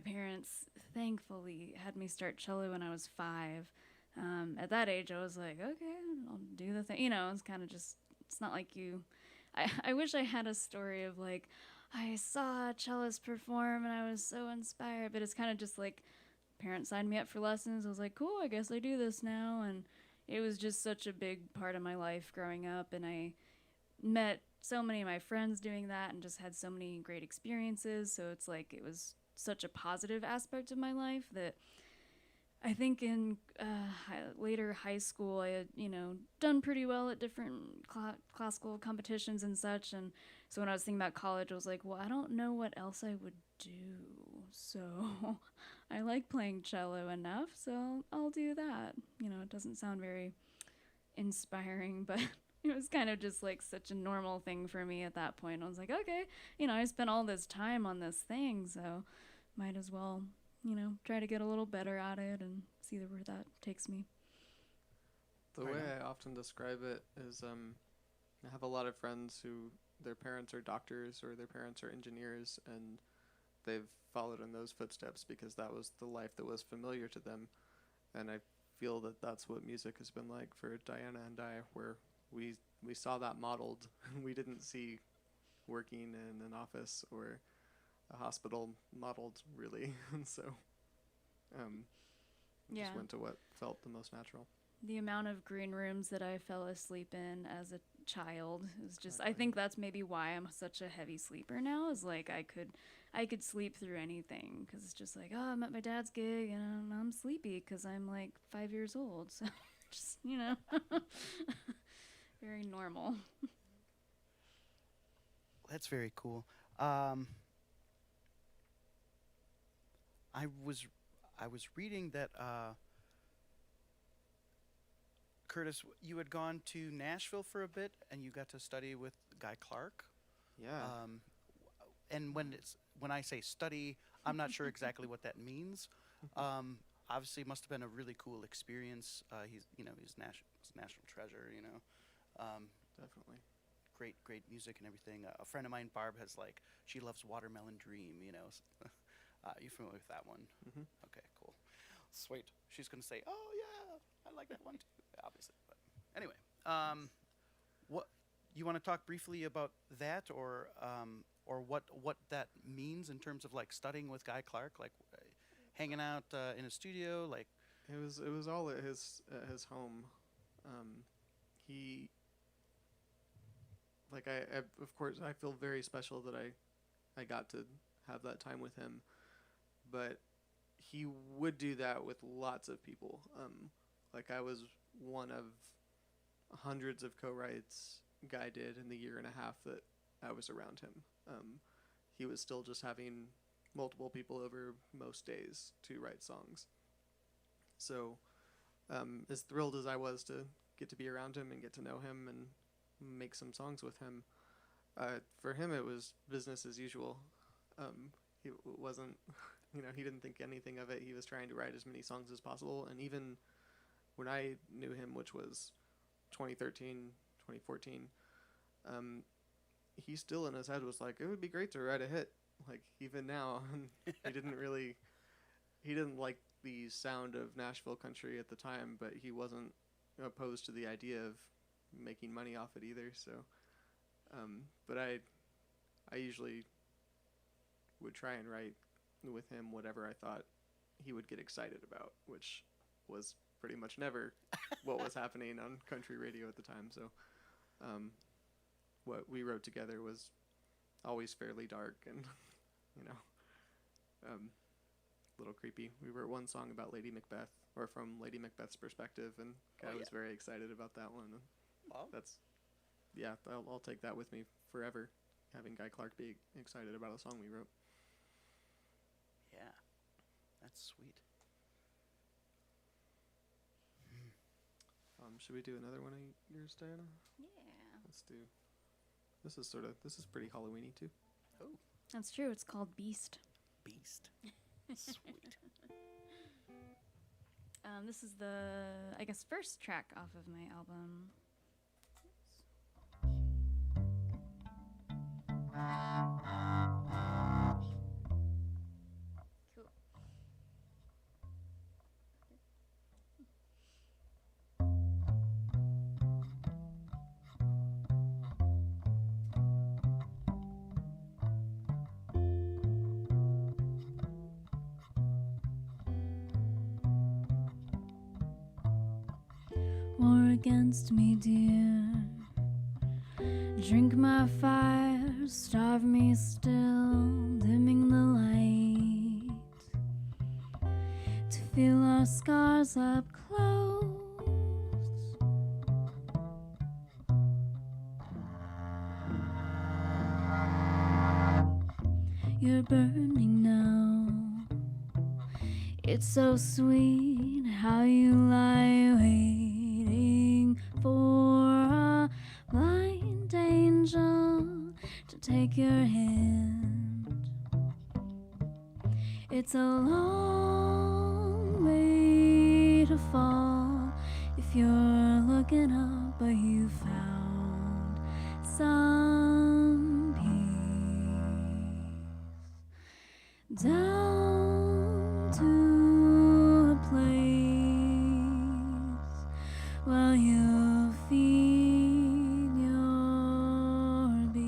Speaker 3: parents thankfully had me start cello when I was 5. At that age, I was like, okay, I'll do the thing. You know, it's kind of just, it's not like you. I wish I had a story of like, I saw a cellist perform and I was so inspired, but it's kind of just like, parents signed me up for lessons. I was like, cool, I guess I do this now. And it was just such a big part of my life growing up. And I met so many of my friends doing that and just had so many great experiences. So it's like it was such a positive aspect of my life that I think in later high school, I had, done pretty well at different classical competitions and such. And so when I was thinking about college, I was like, well, I don't know what else I would do. So I like playing cello enough, so I'll do that. It doesn't sound very inspiring, but it was kind of just like such a normal thing for me at that point. I was like, okay, I spent all this time on this thing, so might as well, try to get a little better at it and see where that takes me.
Speaker 2: the
Speaker 1: Right
Speaker 2: way
Speaker 1: on.
Speaker 2: I often describe it is I have a lot of friends who their parents are doctors or their parents are engineers, and they've followed in those footsteps because that was the life that was familiar to them. And I feel that that's what music has been like for Dianna and I, where we saw that modeled. We didn't see working in an office or a hospital modeled really, and so um, we
Speaker 3: Yeah.
Speaker 2: just went to what felt the most natural.
Speaker 3: The amount of green rooms that I fell asleep in as a child is just, I
Speaker 2: Exactly.
Speaker 3: think that's maybe why I'm such a heavy sleeper now, is like I could sleep through anything because it's just like, oh, I'm at my dad's gig and I'm sleepy because I'm like 5 years old. So just, very normal.
Speaker 1: That's very cool. Um, I was I was reading that Curtis, you had gone to Nashville for a bit and you got to study with Guy Clark.
Speaker 2: Yeah.
Speaker 1: Um, and when I say study, I'm not sure exactly what that means. Um, Obviously, it must have been a really cool experience. He's national treasure.
Speaker 2: Definitely.
Speaker 1: Great music and everything. A friend of mine, Barb, has like she loves Watermelon Dream. You familiar with that one?
Speaker 2: Hmm.
Speaker 1: Okay, cool, sweet. She's gonna say, "Oh yeah, I like that one too." Obviously, but anyway, um, what you want to talk briefly about that, or what that means in terms of like studying with Guy Clark, like hanging out in a studio, like
Speaker 2: It was all at his home. Um, he like I of course I feel very special that I got to have that time with him, but he would do that with lots of people. Like I was one of hundreds of co-writes Guy did in the year and a half that I was around him. He was still just having multiple people over most days to write songs. So, as thrilled as I was to get to be around him and get to know him and make some songs with him, for him it was business as usual. He wasn't, he didn't think anything of it. He was trying to write as many songs as possible. And even when I knew him, which was 2013, 2014, um, he still in his head was like, it would be great to write a hit. Like even now, he didn't really, he didn't like the sound of Nashville country at the time, but he wasn't opposed to the idea of making money off it either. So, but I usually would try and write with him whatever I thought he would get excited about, which was pretty much never what was happening on country radio at the time. So, what we wrote together was always fairly dark and, you know, um, a little creepy. We wrote one song about Lady Macbeth, or from Lady Macbeth's perspective, and
Speaker 1: Oh,
Speaker 2: I
Speaker 1: yeah.
Speaker 2: was very excited about that one. And
Speaker 1: Well,
Speaker 2: that's, yeah, I'll take that with me forever, having Guy Clark be excited about a song we wrote.
Speaker 1: That's sweet.
Speaker 2: Should we do another one of yours, Diana?
Speaker 3: Yeah.
Speaker 2: Let's do. This is pretty Halloweeny too.
Speaker 1: Oh,
Speaker 3: That's true. It's called Beast.
Speaker 1: beast. Sweet.
Speaker 3: This is the, I guess, first track off of my album. Cool. War against me, dear. Drink my fire, starve me still, dimming the light. To feel our scars up close. You're burning now. It's so sweet how you lie waiting for a blind angel to take your hand. It's a long way to fall if you're looking up, but you found some peace. Down to a place while you feed your beast.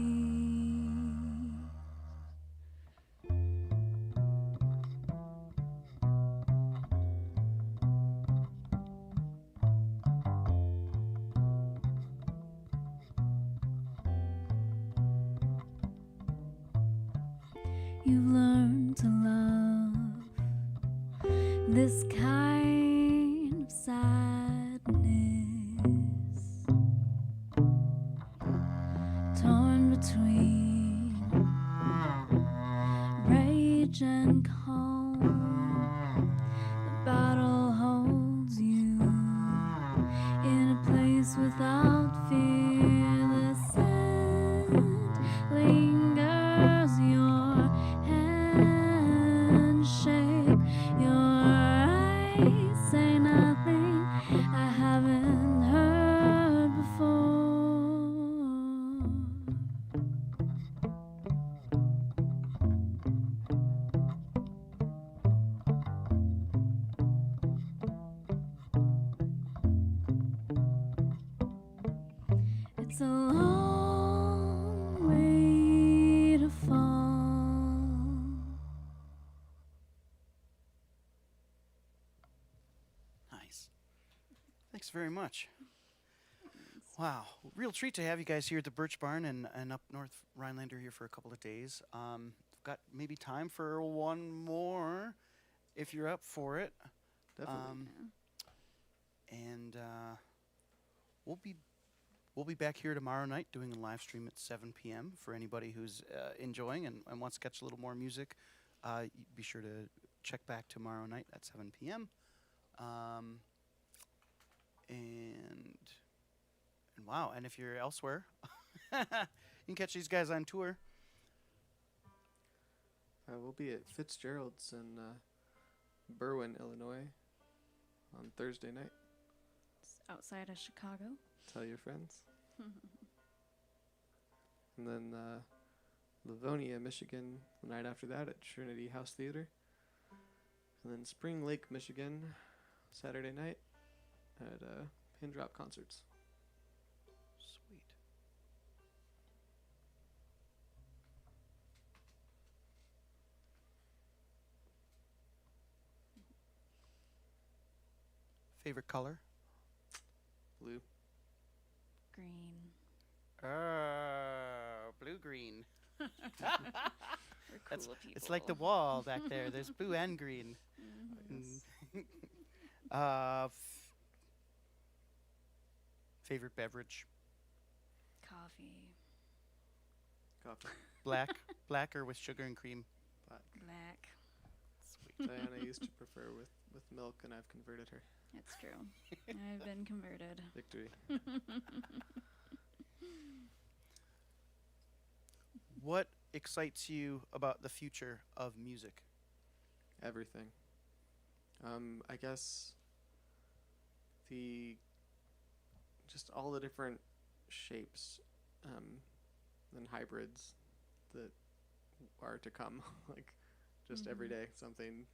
Speaker 3: You've learned to love this kind of sadness, torn between rage and calm. The battle holds you in a place without fear. The scent lingers, your hands shake, your eyes say nothing I haven't heard before. It's a long way to fall.
Speaker 1: Nice. Thanks very much. Wow, real treat to have you guys here at the Bertsch Barn and up north Rhinelander here for a couple of days. Got maybe time for one more, if you're up for it.
Speaker 2: Definitely.
Speaker 1: And we'll be back here tomorrow night doing a live stream at 7 p.m. for anybody who's enjoying and wants to catch a little more music. Be sure to check back tomorrow night at 7 p.m. And wow, and if you're elsewhere, you can catch these guys on tour.
Speaker 2: We'll be at Fitzgerald's in Berwyn, Illinois, on Thursday night.
Speaker 3: It's outside of Chicago.
Speaker 2: Tell your friends. And then Livonia, Michigan, the night after that at Trinity House Theater. And then Spring Lake, Michigan, Saturday night at Pin Drop Concerts.
Speaker 1: Sweet. Favorite color?
Speaker 2: Blue.
Speaker 3: Green.
Speaker 1: Blue-green.
Speaker 3: We're
Speaker 1: That's-
Speaker 3: cool people.
Speaker 1: It's like the wall back there. There's blue and green. Favorite beverage?
Speaker 3: Coffee.
Speaker 2: Coffee.
Speaker 1: Black, black or with sugar and cream?
Speaker 2: Black.
Speaker 3: Black.
Speaker 1: Sweet.
Speaker 2: Dianna used to prefer with milk, and I've converted her.
Speaker 3: It's true. I've been converted.
Speaker 2: Victory.
Speaker 1: What excites you about the future of music?
Speaker 2: Everything. I guess just all the different shapes and hybrids that are to come. Like, just every day something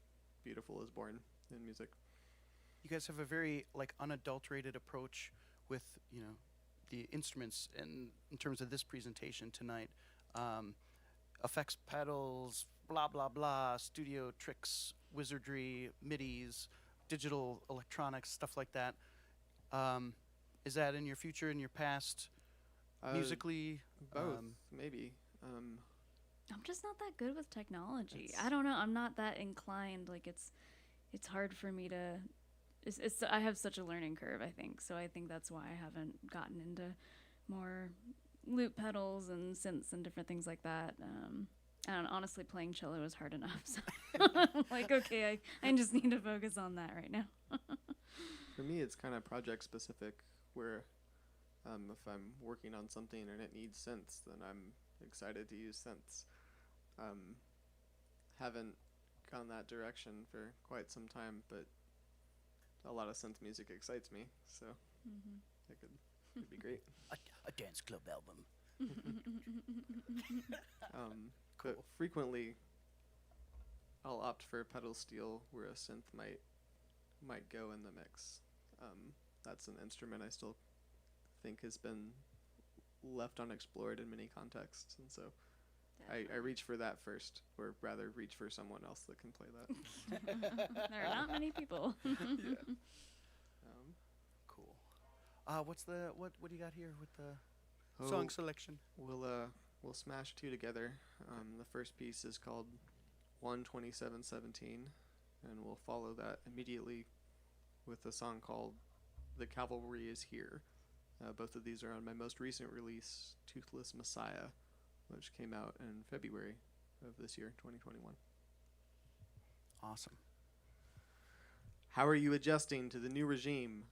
Speaker 2: beautiful is born in music.
Speaker 1: You guys have a very like unadulterated approach with the instruments and in terms of this presentation tonight. Effects pedals, blah blah blah, studio tricks, wizardry, midis, digital electronics, stuff like that. Is that in your future, in your past, musically?
Speaker 2: Both, maybe.
Speaker 3: I'm just not that good with technology.
Speaker 2: It's-
Speaker 3: I don't know. I'm not that inclined. Like it's hard for me to. It's I have such a learning curve. I think so. I think that's why I haven't gotten into more loop pedals and synths and different things like that. And honestly, playing cello is hard enough. So I'm like, okay, I just need to focus on that right now.
Speaker 2: For me, it's kind of project specific, where if I'm working on something and it needs synths, then I'm excited to use synths. Haven't gone that direction for quite some time, but a lot of synth music excites me, so it could be great.
Speaker 1: A dance club album.
Speaker 2: But frequently, I'll opt for pedal steel where a synth might go in the mix. That's an instrument I still think has been left unexplored in many contexts, and so I reach for that first, or rather reach for someone else that can play that.
Speaker 3: There are not many people.
Speaker 2: Yeah.
Speaker 1: Cool. What do you got here with the song selection?
Speaker 2: We'll smash two together. The first piece is called 1:27:17, and we'll follow that immediately with a song called The Cavalry Is Here. Both of these are on my most recent release, Toothless Messiah, which came out in February of this year, 2021.
Speaker 1: Awesome.
Speaker 2: How are you adjusting to the new regime?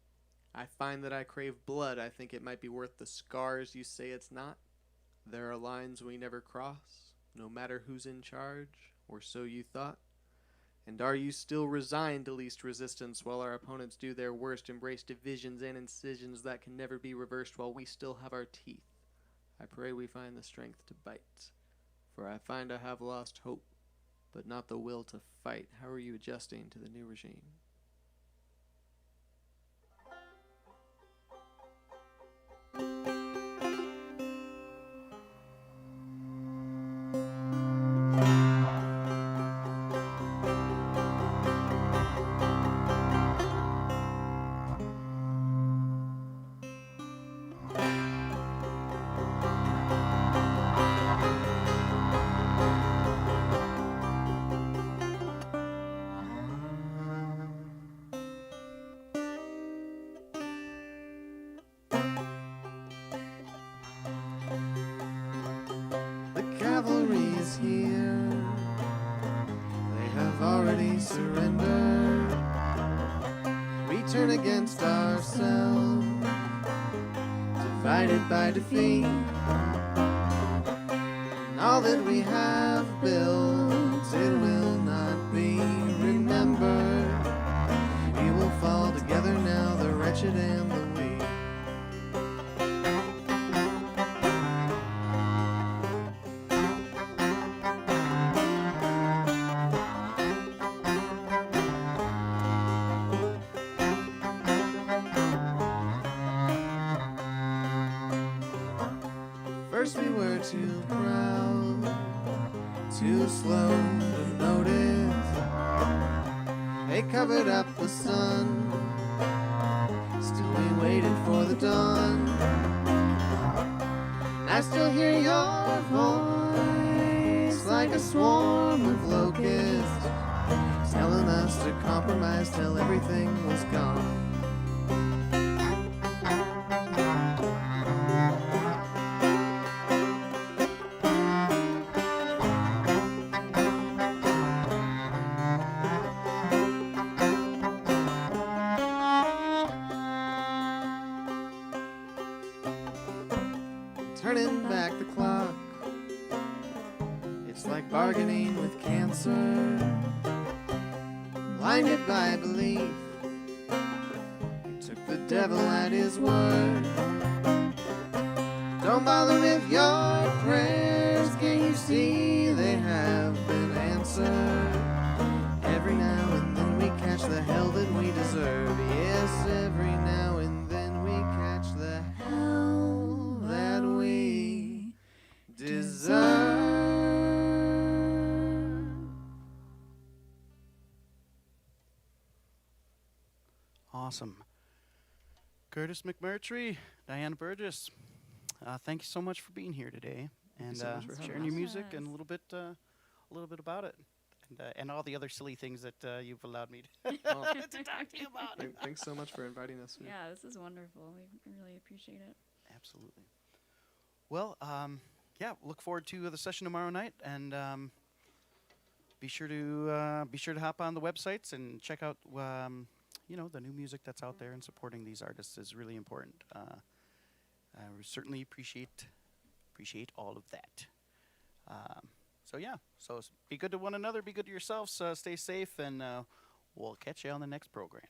Speaker 2: I find that I crave blood. I think it might be worth the scars you say it's not. There are lines we never cross, no matter who's in charge, or so you thought. And are you still resigned to least resistance while our opponents do their worst, embrace divisions and incisions that can never be reversed while we still have our teeth? I pray we find the strength to bite, for I find I have lost hope, but not the will to fight. How are you adjusting to the new regime? Cavalry is here. They have already surrendered. We turn against ourselves, divided by defeat. And all that we have built, it will not be remembered. We will fall together now, the wretched and the weak. First we were too proud, too slow to notice. They covered up the sun, still we waited for the dawn. And I still hear your voice like a swarm of locusts, telling us to compromise till everything was gone. turning back the clock. It's like bargaining with cancer, blinded by belief. You took the devil at his word. Don't bother with your prayers. Can't you see they have been answered? Every now and then we catch the hell that we deserve. Yes, every now and then we catch the hell that we deserve.
Speaker 1: Awesome. Curtis McMurtry, Dianna Burgess, thank you so much for being here today and
Speaker 2: so much for having
Speaker 1: sharing your
Speaker 3: us.
Speaker 1: music and
Speaker 3: Yes.
Speaker 1: a little bit about it, and all the other silly things that you've allowed me
Speaker 2: Well,
Speaker 1: to talk to you about.
Speaker 2: Thanks so much for inviting us.
Speaker 3: Yeah, this is wonderful. We really appreciate it.
Speaker 1: Absolutely. Well, yeah, look forward to the session tomorrow night, and be sure to hop on the websites and check out the new music that's out there, and supporting these artists is really important. We certainly appreciate all of that. So be good to one another, be good to yourselves, stay safe, and we'll catch you on the next program.